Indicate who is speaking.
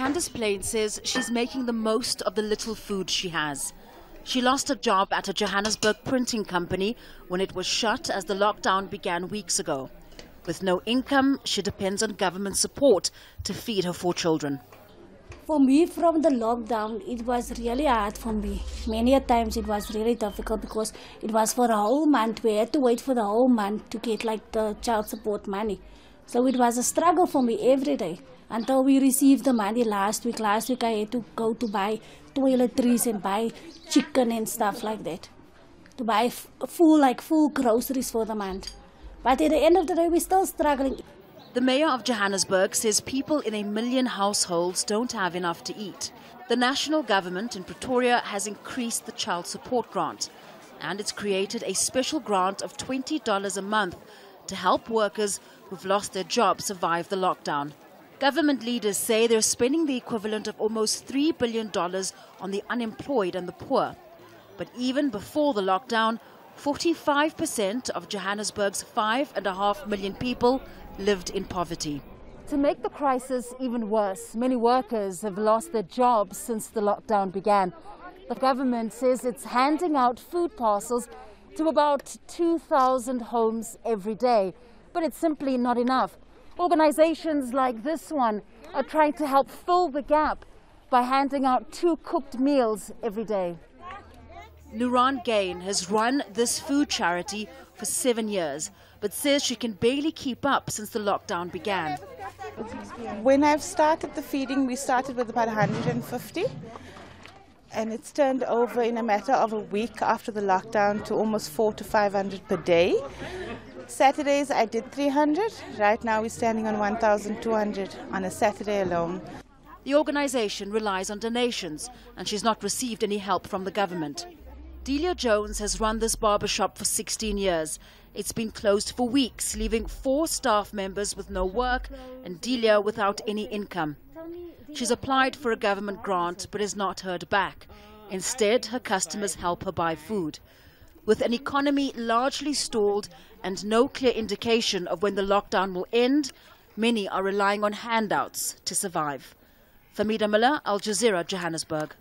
Speaker 1: Candice PLEIN says she's making the most of the little food she has. She lost her job at a Johannesburg printing company when it was shut as the lockdown began weeks ago. With no income, she depends on government support to feed her 4 children.
Speaker 2: For me, from the lockdown, it was really hard for me. Many a times it was really difficult because it was for a whole month. We had to wait for the whole month to get like the child support money. So it was a struggle for me every day until we received the money last week. Last week I had to go to buy toiletries and buy chicken and stuff like that. To buy full groceries for the month. But at the end of the day, we're still struggling.
Speaker 1: The mayor of Johannesburg says people in 1 million households don't have enough to eat. The national government in Pretoria has increased the child support grant, and it's created a special grant of $20 a month to help workers who've lost their jobs survive the lockdown. Government leaders say they're spending the equivalent of almost $3 billion on the unemployed and the poor. But even before the lockdown, 45% of Johannesburg's 5.5 million people lived in poverty.
Speaker 3: To make the crisis even worse, many workers have lost their jobs since the lockdown began. The government says it's handing out food parcels to about 2,000 homes every day, but it's simply not enough. Organizations like this one are trying to help fill the gap by handing out 2 cooked meals every day.
Speaker 1: NURAAN has run this food charity for 7 years, but says she can barely keep up since the lockdown began.
Speaker 4: When I've started the feeding, we started with about 150, and it's turned over in a matter of a week after the lockdown to almost 400 to 500 per day. Saturdays I did 300. Right now we're standing on 1,200 on a Saturday alone.
Speaker 1: The organization relies on donations, and she's not received any help from the government. Delia Jones has run this barbershop for 16 years. It's been closed for weeks, leaving 4 staff members with no work and Delia without any income. She's applied for a government grant but has not heard back. Instead, her customers help her buy food. With an economy largely stalled and no clear indication of when the lockdown will end, many are relying on handouts to survive. Fahmida, Jazeera, Johannesburg.